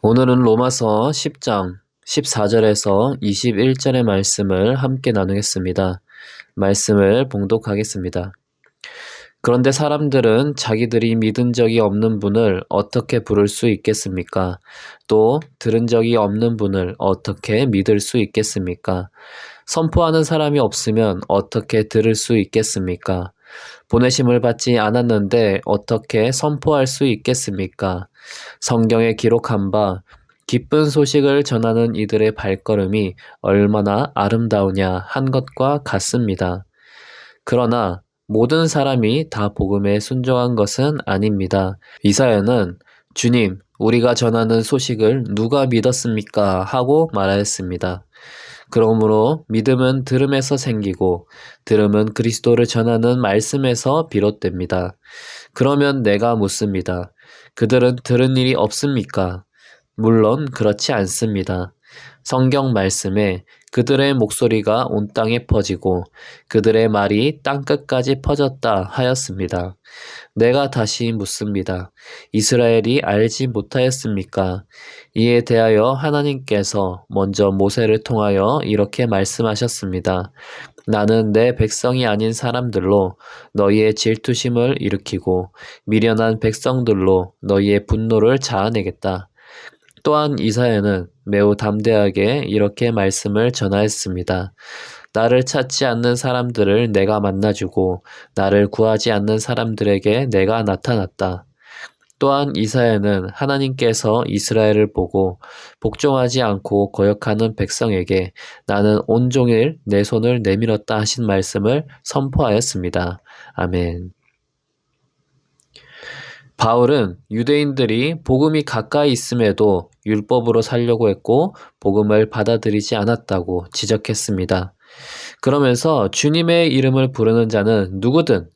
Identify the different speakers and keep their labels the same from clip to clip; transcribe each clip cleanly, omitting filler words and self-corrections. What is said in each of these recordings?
Speaker 1: 오늘은 로마서 10장 14절에서 21절의 말씀을 함께 나누겠습니다. 말씀을 봉독하겠습니다. 그런데 사람들은 자기들이 믿은 적이 없는 분을 어떻게 부를 수 있겠습니까? 또 들은 적이 없는 분을 어떻게 믿을 수 있겠습니까? 선포하는 사람이 없으면 어떻게 들을 수 있겠습니까? 보내심을 받지 않았는데 어떻게 선포할 수 있겠습니까? 성경에 기록한 바 기쁜 소식을 전하는 이들의 발걸음이 얼마나 아름다우냐 한 것과 같습니다. 그러나 모든 사람이 다 복음에 순종한 것은 아닙니다. 이사야는 주님, 우리가 전하는 소식을 누가 믿었습니까? 하고 말하였습니다. 그러므로 믿음은 들음에서 생기고 들음은 그리스도를 전하는 말씀에서 비롯됩니다. 그러면 내가 묻습니다. 그들은 들은 일이 없습니까? 물론 그렇지 않습니다. 성경 말씀에 그들의 목소리가 온 땅에 퍼지고 그들의 말이 땅끝까지 퍼졌다 하였습니다. 내가 다시 묻습니다. 이스라엘이 알지 못하였습니까? 이에 대하여 하나님께서 먼저 모세를 통하여 이렇게 말씀하셨습니다. 나는 내 백성이 아닌 사람들로 너희의 질투심을 일으키고 미련한 백성들로 너희의 분노를 자아내겠다. 또한 이사야는 매우 담대하게 이렇게 말씀을 전하였습니다. 나를 찾지 않는 사람들을 내가 만나주고 나를 구하지 않는 사람들에게 내가 나타났다. 또한 이사야는 하나님께서 이스라엘을 보고 복종하지 않고 거역하는 백성에게 나는 온종일 내 손을 내밀었다 하신 말씀을 선포하였습니다. 아멘. 바울은 유대인들이 복음이 가까이 있음에도 율법으로 살려고 했고 복음을 받아들이지 않았다고 지적했습니다. 그러면서 주님의 이름을 부르는 자는 누구든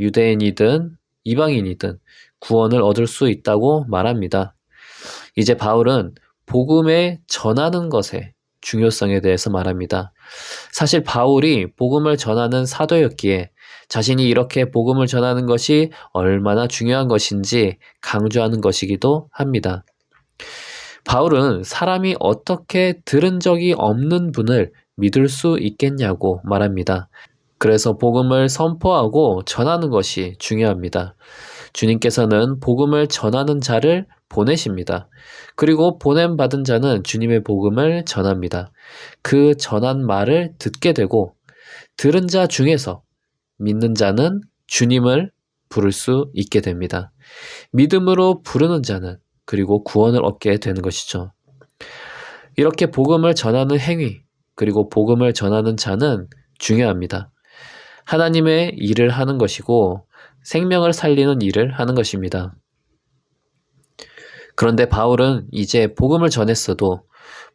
Speaker 1: 유대인이든 이방인이든 구원을 얻을 수 있다고 말합니다. 이제 바울은 복음에 전하는 것의 중요성에 대해서 말합니다. 사실 바울이 복음을 전하는 사도였기에 자신이 이렇게 복음을 전하는 것이 얼마나 중요한 것인지 강조하는 것이기도 합니다. 바울은 사람이 어떻게 들은 적이 없는 분을 믿을 수 있겠냐고 말합니다. 그래서 복음을 선포하고 전하는 것이 중요합니다. 주님께서는 복음을 전하는 자를 보내십니다. 그리고 보냄받은 자는 주님의 복음을 전합니다. 그 전한 말을 듣게 되고 들은 자 중에서 믿는 자는 주님을 부를 수 있게 됩니다. 믿음으로 부르는 자는 그리고 구원을 얻게 되는 것이죠. 이렇게 복음을 전하는 행위 그리고 복음을 전하는 자는 중요합니다. 하나님의 일을 하는 것이고 생명을 살리는 일을 하는 것입니다. 그런데 바울은 이제 복음을 전했어도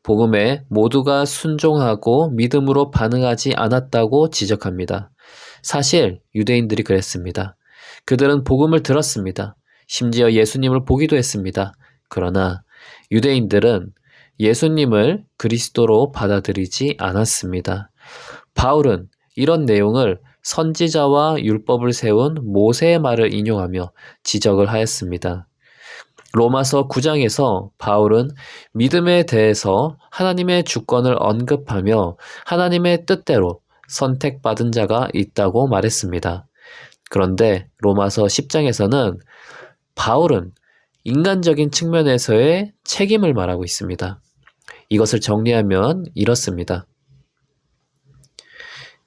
Speaker 1: 복음에 모두가 순종하고 믿음으로 반응하지 않았다고 지적합니다. 사실 유대인들이 그랬습니다. 그들은 복음을 들었습니다. 심지어 예수님을 보기도 했습니다. 그러나 유대인들은 예수님을 그리스도로 받아들이지 않았습니다. 바울은 이런 내용을 선지자와 율법을 세운 모세의 말을 인용하며 지적을 하였습니다. 로마서 9장에서 바울은 믿음에 대해서 하나님의 주권을 언급하며 하나님의 뜻대로 선택받은 자가 있다고 말했습니다. 그런데 로마서 10장에서는 바울은 인간적인 측면에서의 책임을 말하고 있습니다. 이것을 정리하면 이렇습니다.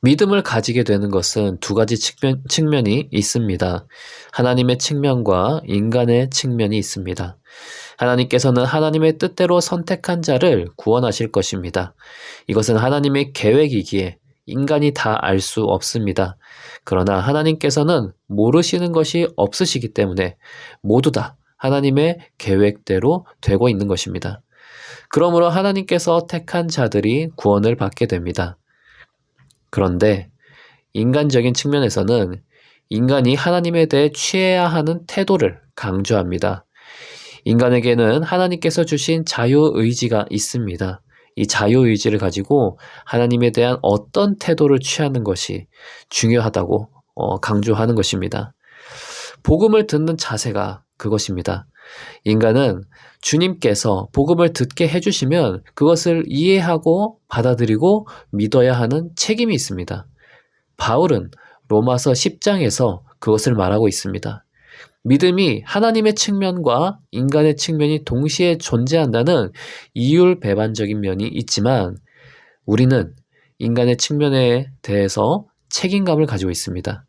Speaker 1: 믿음을 가지게 되는 것은 두 가지 측면이 있습니다. 하나님의 측면과 인간의 측면이 있습니다. 하나님께서는 하나님의 뜻대로 선택한 자를 구원하실 것입니다. 이것은 하나님의 계획이기에 인간이 다 알 수 없습니다. 그러나 하나님께서는 모르시는 것이 없으시기 때문에 모두 다 하나님의 계획대로 되고 있는 것입니다. 그러므로 하나님께서 택한 자들이 구원을 받게 됩니다. 그런데 인간적인 측면에서는 인간이 하나님에 대해 취해야 하는 태도를 강조합니다. 인간에게는 하나님께서 주신 자유의지가 있습니다. 이 자유의지를 가지고 하나님에 대한 어떤 태도를 취하는 것이 중요하다고 강조하는 것입니다. 복음을 듣는 자세가 그것입니다. 인간은 주님께서 복음을 듣게 해주시면 그것을 이해하고 받아들이고 믿어야 하는 책임이 있습니다. 바울은 로마서 10장에서 그것을 말하고 있습니다. 믿음이 하나님의 측면과 인간의 측면이 동시에 존재한다는 이율배반적인 면이 있지만 우리는 인간의 측면에 대해서 책임감을 가지고 있습니다.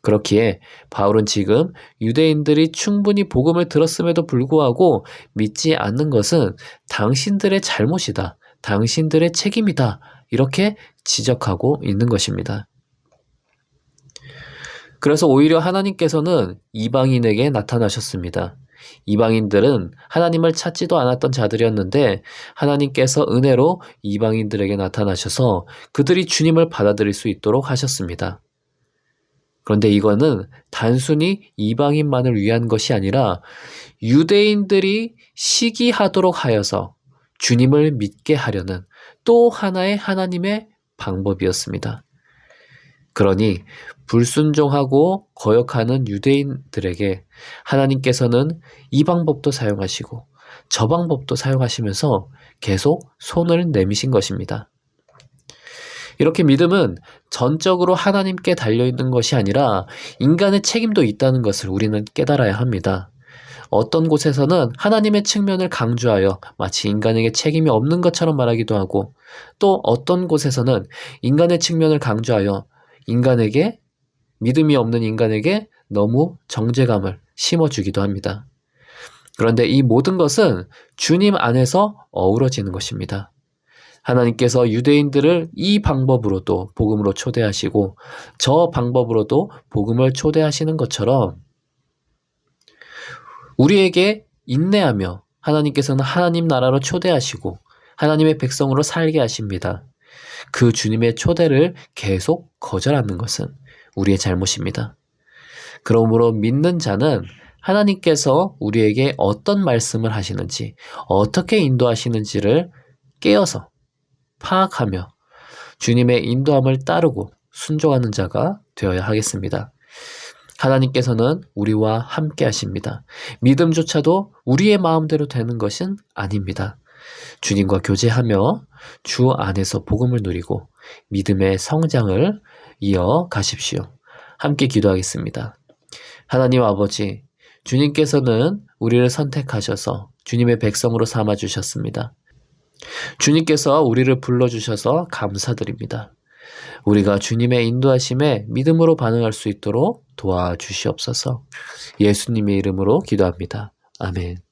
Speaker 1: 그렇기에 바울은 지금 유대인들이 충분히 복음을 들었음에도 불구하고 믿지 않는 것은 당신들의 잘못이다. 당신들의 책임이다. 이렇게 지적하고 있는 것입니다. 그래서 오히려 하나님께서는 이방인에게 나타나셨습니다. 이방인들은 하나님을 찾지도 않았던 자들이었는데 하나님께서 은혜로 이방인들에게 나타나셔서 그들이 주님을 받아들일 수 있도록 하셨습니다. 그런데 이거는 단순히 이방인만을 위한 것이 아니라 유대인들이 시기하도록 하여서 주님을 믿게 하려는 또 하나의 하나님의 방법이었습니다. 그러니 불순종하고 거역하는 유대인들에게 하나님께서는 이 방법도 사용하시고 저 방법도 사용하시면서 계속 손을 내미신 것입니다. 이렇게 믿음은 전적으로 하나님께 달려있는 것이 아니라 인간의 책임도 있다는 것을 우리는 깨달아야 합니다. 어떤 곳에서는 하나님의 측면을 강조하여 마치 인간에게 책임이 없는 것처럼 말하기도 하고 또 어떤 곳에서는 인간의 측면을 강조하여 인간에게 믿음이 없는 인간에게 너무 정죄감을 심어주기도 합니다. 그런데 이 모든 것은 주님 안에서 어우러지는 것입니다. 하나님께서 유대인들을 이 방법으로도 복음으로 초대하시고 저 방법으로도 복음을 초대하시는 것처럼 우리에게 인내하며 하나님께서는 하나님 나라로 초대하시고 하나님의 백성으로 살게 하십니다. 그 주님의 초대를 계속 거절하는 것은 우리의 잘못입니다. 그러므로 믿는 자는 하나님께서 우리에게 어떤 말씀을 하시는지 어떻게 인도하시는지를 깨어서 파악하며 주님의 인도함을 따르고 순종하는 자가 되어야 하겠습니다. 하나님께서는 우리와 함께 하십니다. 믿음조차도 우리의 마음대로 되는 것은 아닙니다. 주님과 교제하며 주 안에서 복음을 누리고 믿음의 성장을 이어가십시오. 함께 기도하겠습니다. 하나님 아버지, 주님께서는 우리를 선택하셔서 주님의 백성으로 삼아주셨습니다. 주님께서 우리를 불러주셔서 감사드립니다. 우리가 주님의 인도하심에 믿음으로 반응할 수 있도록 도와주시옵소서. 예수님의 이름으로 기도합니다. 아멘.